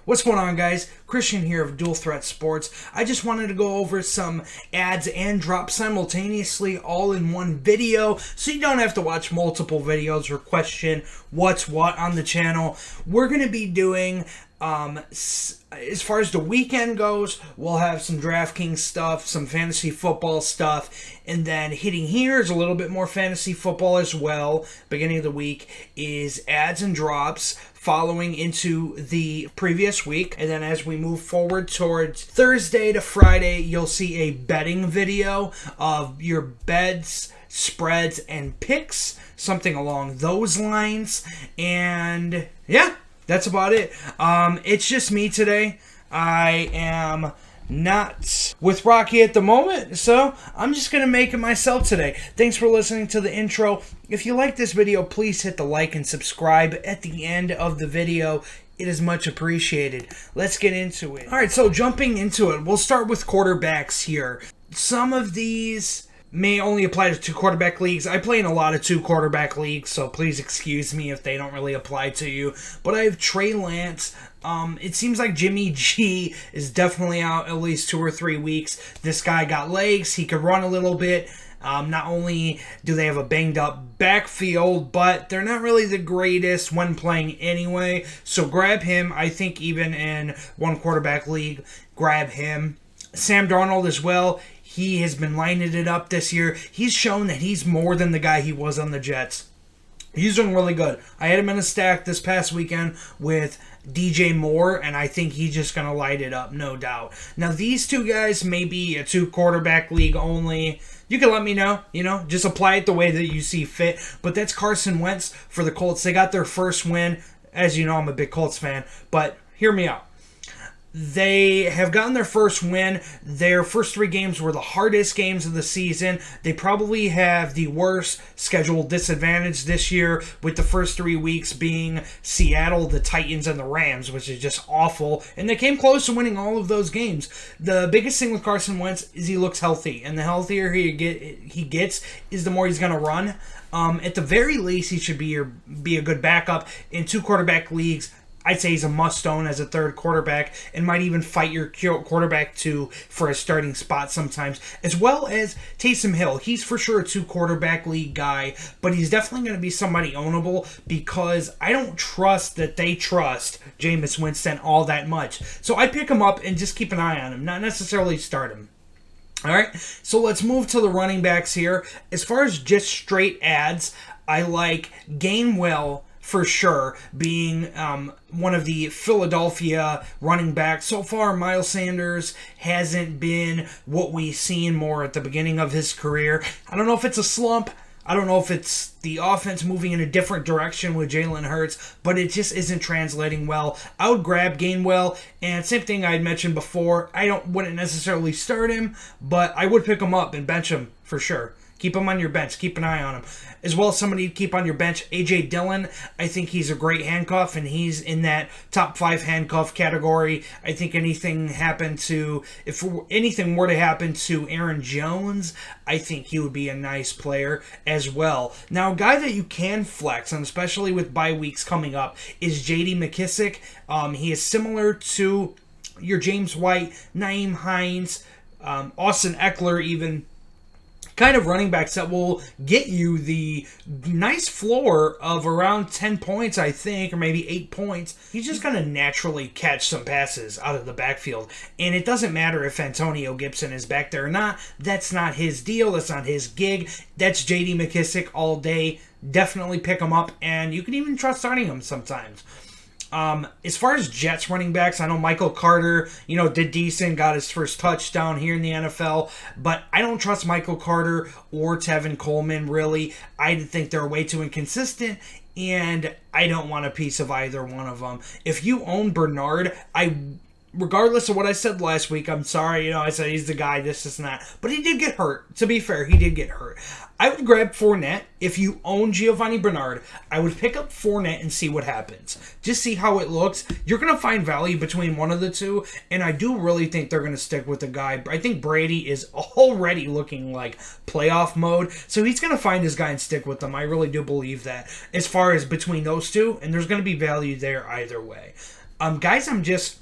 What's going on, guys? Christian here of Duel-Threat Sports. I just wanted to go over some ads and drops simultaneously all in one video so you don't have to watch multiple videos or question what's what on the channel. We're going to be doing, as far as the weekend goes, we'll have some DraftKings stuff, some fantasy football stuff, and then hitting here is a little bit more fantasy football as well. Beginning of the week is ads and drops following into the previous week, and then as we move forward towards Thursday to Friday, you'll see a betting video of your bets, spreads, and picks, something along those lines. And yeah, that's about it. It's just me today. I am not with Rocky at the moment, so I'm just gonna make it myself today. Thanks for listening to the intro. If you like this video, please hit the like and subscribe at the end of the video. It is much appreciated. Let's get into it. Alright, so jumping into it, we'll start with quarterbacks here. Some of these may only apply to 2 quarterback leagues. I play in a lot of 2 quarterback leagues, so please excuse me if they don't really apply to you. But I have Trey Lance. It seems like Jimmy G is definitely out at least 2 or 3 weeks. This guy got legs. He could run a little bit. Not only do they have a banged up backfield, but they're not really the greatest when playing anyway. So grab him. I think even in 1 quarterback league, grab him. Sam Darnold as well. He has been lining it up this year. He's shown that he's more than the guy he was on the Jets. He's doing really good. I had him in a stack this past weekend with DJ Moore, and I think he's just going to light it up, no doubt. Now, these 2 guys may be a 2 quarterback league only. You can let me know, just apply it the way that you see fit. But that's Carson Wentz for the Colts. They got their first win. As you know, I'm a big Colts fan, but hear me out. They have gotten their first win. Their first 3 games were the hardest games of the season. They probably have the worst schedule disadvantage this year, with the first 3 weeks being Seattle, the Titans, and the Rams, which is just awful. And they came close to winning all of those games. The biggest thing with Carson Wentz is he looks healthy, and the healthier he gets is the more he's going to run. At the very least, he should be a good backup in 2 quarterback leagues. I'd say he's a must-own as a 3rd quarterback and might even fight your quarterback for a starting spot sometimes, as well as Taysom Hill. He's for sure a 2 quarterback league guy, but he's definitely going to be somebody ownable because I don't trust that they trust Jameis Winston all that much. So I pick him up and just keep an eye on him, not necessarily start him. Alright, so let's move to the running backs here. As far as just straight ads, I like Gainwell for sure, being one of the Philadelphia running backs. So far, Miles Sanders hasn't been what we've seen more at the beginning of his career. I don't know if it's a slump. I don't know if it's the offense moving in a different direction with Jalen Hurts, but it just isn't translating well. I would grab Gainwell, and same thing I had mentioned before. Wouldn't necessarily start him, but I would pick him up and bench him for sure. Keep him on your bench. Keep an eye on him. As well as somebody to keep on your bench, A.J. Dillon. I think he's a great handcuff, and he's in that top 5 handcuff category. I think if anything were to happen to Aaron Jones, I think he would be a nice player as well. Now, a guy that you can flex, and especially with bye weeks coming up, is J.D. McKissic. He is similar to your James White, Nyheim Hines, Austin Eckler even. Kind of running backs that will get you the nice floor of around 10 points, I think, or maybe 8 points. He's just going to naturally catch some passes out of the backfield. And it doesn't matter if Antonio Gibson is back there or not. That's not his deal. That's not his gig. That's J.D. McKissic all day. Definitely pick him up, and you can even try starting him sometimes. As far as Jets running backs, I know Michael Carter, did decent, got his first touchdown here in the NFL, but I don't trust Michael Carter or Tevin Coleman, really. I think they're way too inconsistent, and I don't want a piece of either one of them. If you own Bernard, regardless of what I said last week, I'm sorry, I said he's the guy, this and that, but he did get hurt. To be fair, he did get hurt. I would grab Fournette. If you own Giovanni Bernard, I would pick up Fournette and see what happens. Just see how it looks. You're going to find value between one of the two, and I do really think they're going to stick with the guy. I think Brady is already looking like playoff mode, so he's going to find his guy and stick with them. I really do believe that as far as between those two, and there's going to be value there either way. Guys, I'm just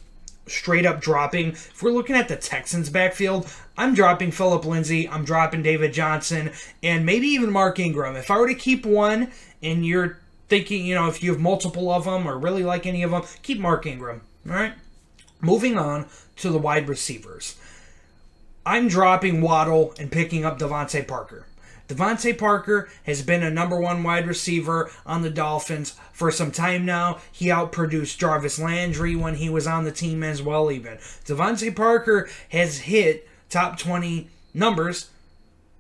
straight up dropping. If we're looking at the Texans backfield, I'm dropping Phillip Lindsay, I'm dropping David Johnson, and maybe even Mark Ingram. If I were to keep one, and you're thinking, if you have multiple of them or really like any of them, keep Mark Ingram. All right? Moving on to the wide receivers. I'm dropping Waddle and picking up Devontae Parker. Devontae Parker has been a number one wide receiver on the Dolphins for some time now. He outproduced Jarvis Landry when he was on the team as well even. Devontae Parker has hit top 20 numbers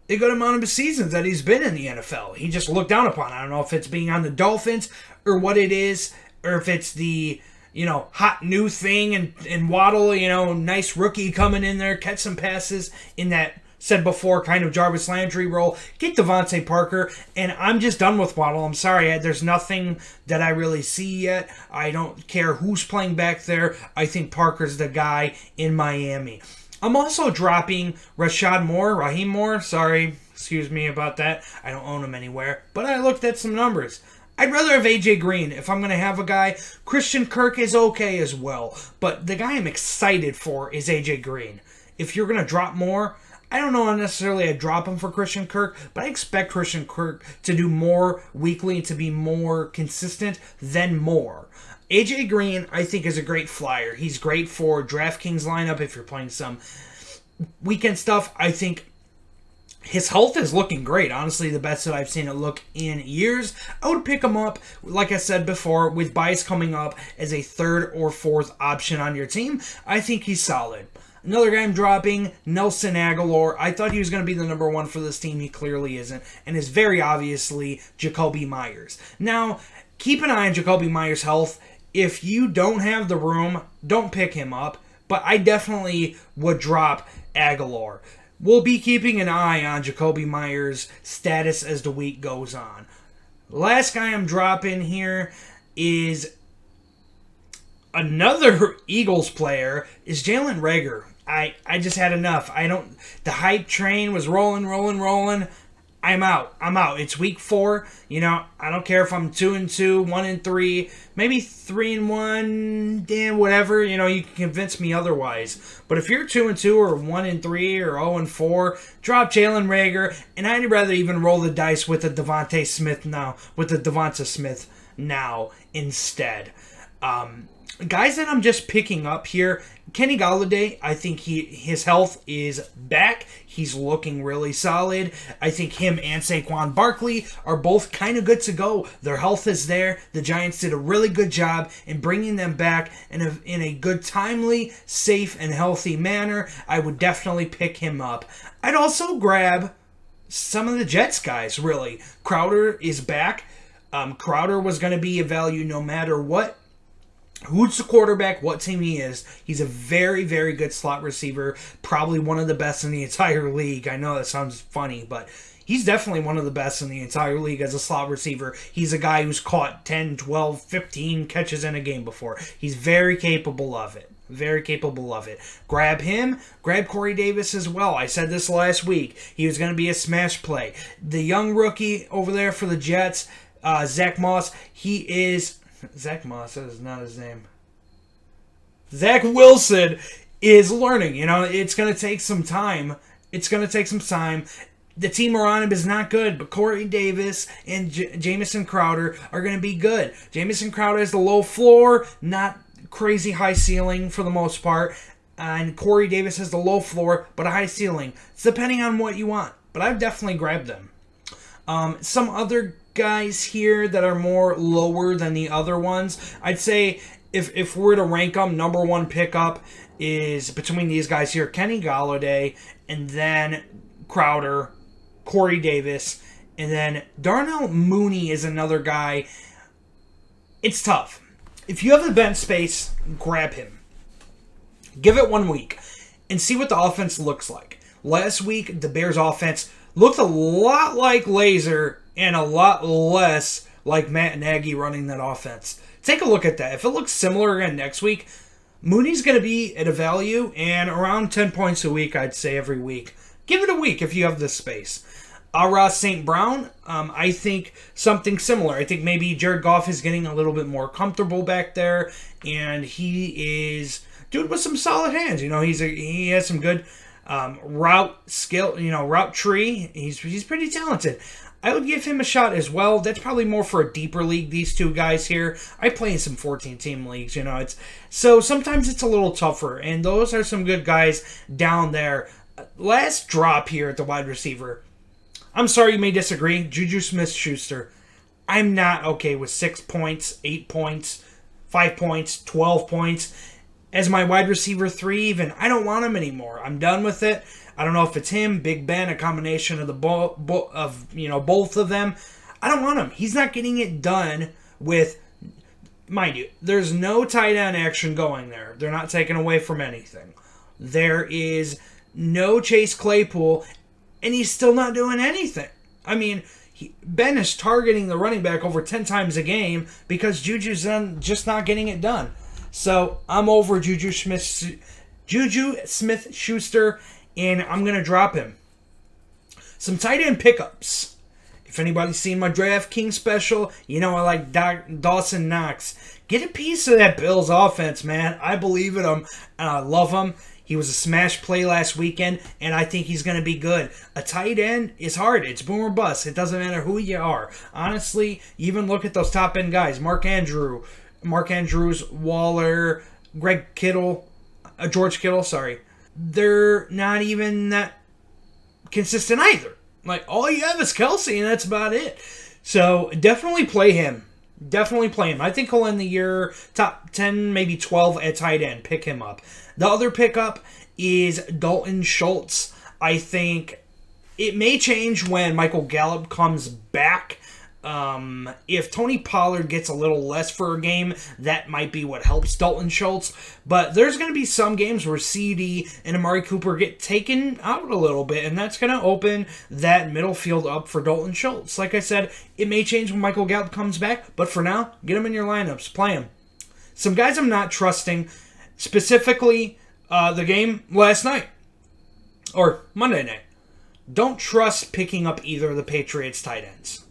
a good amount of seasons that he's been in the NFL. He just looked down upon. I don't know if it's being on the Dolphins or what it is, or if it's the hot new thing and Waddle, nice rookie coming in there, catch some passes in that, said before, kind of Jarvis Landry role. Get Devontae Parker, and I'm just done with Waddle. I'm sorry, there's nothing that I really see yet. I don't care who's playing back there. I think Parker's the guy in Miami. I'm also dropping Raheem Moore, sorry, excuse me about that. I don't own him anywhere, but I looked at some numbers. I'd rather have AJ Green if I'm going to have a guy. Christian Kirk is okay as well, but the guy I'm excited for is AJ Green. If you're going to drop more, I don't know necessarily I'd drop him for Christian Kirk, but I expect Christian Kirk to do more weekly and to be more consistent than more. AJ Green, I think, is a great flyer. He's great for DraftKings lineup if you're playing some weekend stuff. I think his health is looking great. Honestly, the best that I've seen it look in years. I would pick him up, like I said before, with Bias coming up as a third or fourth option on your team. I think he's solid. Another guy I'm dropping, Nelson Aguilar. I thought he was going to be the number one for this team. He clearly isn't, and is very obviously Jacoby Myers. Now, keep an eye on Jacoby Myers' health. If you don't have the room, don't pick him up, but I definitely would drop Aguilar. We'll be keeping an eye on Jacoby Myers' status as the week goes on. Last guy I'm dropping here is another Eagles player, is Jalen Reagor. I just had enough. The hype train was rolling. I'm out. It's week 4. I don't care if I'm 2-2, 1-3, maybe 3-1, damn, whatever. You can convince me otherwise. But if you're 2-2 or 1-3 or 0-4, drop Jalen Reagor, and I'd rather even roll the dice with the Devonta Smith now instead. Guys that I'm just picking up here, Kenny Golladay, I think his health is back. He's looking really solid. I think him and Saquon Barkley are both kind of good to go. Their health is there. The Giants did a really good job in bringing them back in a good, timely, safe, and healthy manner. I would definitely pick him up. I'd also grab some of the Jets guys, really. Crowder is back. Crowder was going to be a value no matter what. Who's the quarterback, what team he is. He's a very, very good slot receiver. Probably one of the best in the entire league. I know that sounds funny, but he's definitely one of the best in the entire league as a slot receiver. He's a guy who's caught 10, 12, 15 catches in a game before. He's very capable of it. Very capable of it. Grab him. Grab Corey Davis as well. I said this last week. He was going to be a smash play. The young rookie over there for the Jets, Zach Moss, he is... Zach Moss, that is not his name. Zach Wilson is learning. It's going to take some time. The team around him is not good, but Corey Davis and Jamison Crowder are going to be good. Jamison Crowder has the low floor, not crazy high ceiling for the most part. And Corey Davis has the low floor, but a high ceiling. It's depending on what you want. But I've definitely grabbed them. Some other guys here that are more lower than the other ones. I'd say if we're to rank them, number one pickup is between these guys here, Kenny Golladay, and then Crowder, Corey Davis, and then Darnell Mooney is another guy. It's tough. If you have the bench space, grab him. Give it 1 week and see what the offense looks like. Last week, the Bears' offense looked a lot like Laser and a lot less like Matt Nagy running that offense. Take a look at that. If it looks similar again next week, Mooney's going to be at a value and around 10 points a week, I'd say, every week. Give it a week if you have the space. Ross St. Brown, I think something similar. I think maybe Jared Goff is getting a little bit more comfortable back there, and he is dude with some solid hands. He has some good route skill. Route tree. He's pretty talented. I would give him a shot as well. That's probably more for a deeper league, these two guys here. I play in some 14-team leagues, so sometimes it's a little tougher, and those are some good guys down there. Last drop here at the wide receiver. I'm sorry you may disagree. Juju Smith-Schuster. I'm not okay with 6 points, 8 points, 5 points, 12 points. As my wide receiver 3 even, I don't want him anymore. I'm done with it. I don't know if it's him, Big Ben, a combination of the both of them. I don't want him. He's not getting it done with, mind you, there's no tight end action going there. They're not taking away from anything. There is no Chase Claypool, and he's still not doing anything. I mean, Ben is targeting the running back over 10 times a game because Juju's just not getting it done. So I'm over Juju Smith-Schuster, and I'm going to drop him. Some tight end pickups. If anybody's seen my DraftKings special, I like Dawson Knox. Get a piece of that Bills offense, man. I believe in him, and I love him. He was a smash play last weekend, and I think he's going to be good. A tight end is hard. It's boom or bust. It doesn't matter who you are. Honestly, even look at those top-end guys. Mark Andrews, Waller, George Kittle, sorry. They're not even that consistent either. Like, all you have is Kelsey, and that's about it. So, definitely play him. I think he'll end the year top 10, maybe 12 at tight end. Pick him up. The other pickup is Dalton Schultz. I think it may change when Michael Gallup comes back. If Tony Pollard gets a little less for a game, that might be what helps Dalton Schultz. But there's going to be some games where CD and Amari Cooper get taken out a little bit, and that's going to open that middle field up for Dalton Schultz. Like I said, it may change when Michael Gallup comes back, but for now, get him in your lineups. Play him. Some guys I'm not trusting, specifically the game last night, or Monday night. Don't trust picking up either of the Patriots tight ends.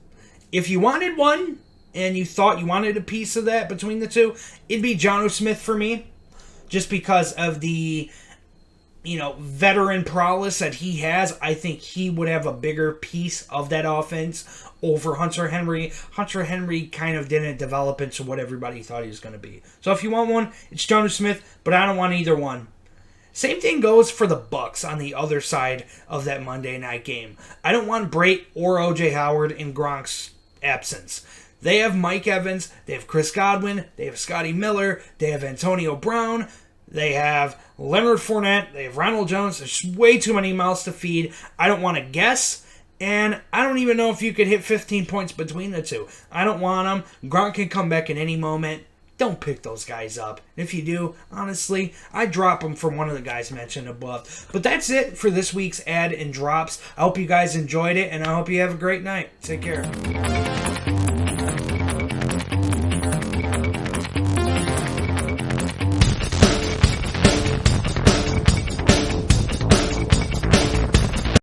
If you wanted one, and you thought you wanted a piece of that between the two, it'd be Jonnu Smith for me, just because of the, veteran prowess that he has. I think he would have a bigger piece of that offense over Hunter Henry. Hunter Henry kind of didn't develop into what everybody thought he was going to be. So if you want one, it's Jonnu Smith, but I don't want either one. Same thing goes for the Bucs on the other side of that Monday night game. I don't want Brait or O.J. Howard in Gronk's absence. They have Mike Evans, they have Chris Godwin, they have Scotty Miller, they have Antonio Brown, they have Leonard Fournette, they have Ronald Jones. There's way too many mouths to feed. I don't want to guess, and I don't even know if you could hit 15 points between the two. I don't want them. Gronk can come back at any moment. Don't pick those guys up. If you do, honestly, I'd drop them from one of the guys mentioned above. But that's it for this week's ad and drops. I hope you guys enjoyed it, and I hope you have a great night. Take care.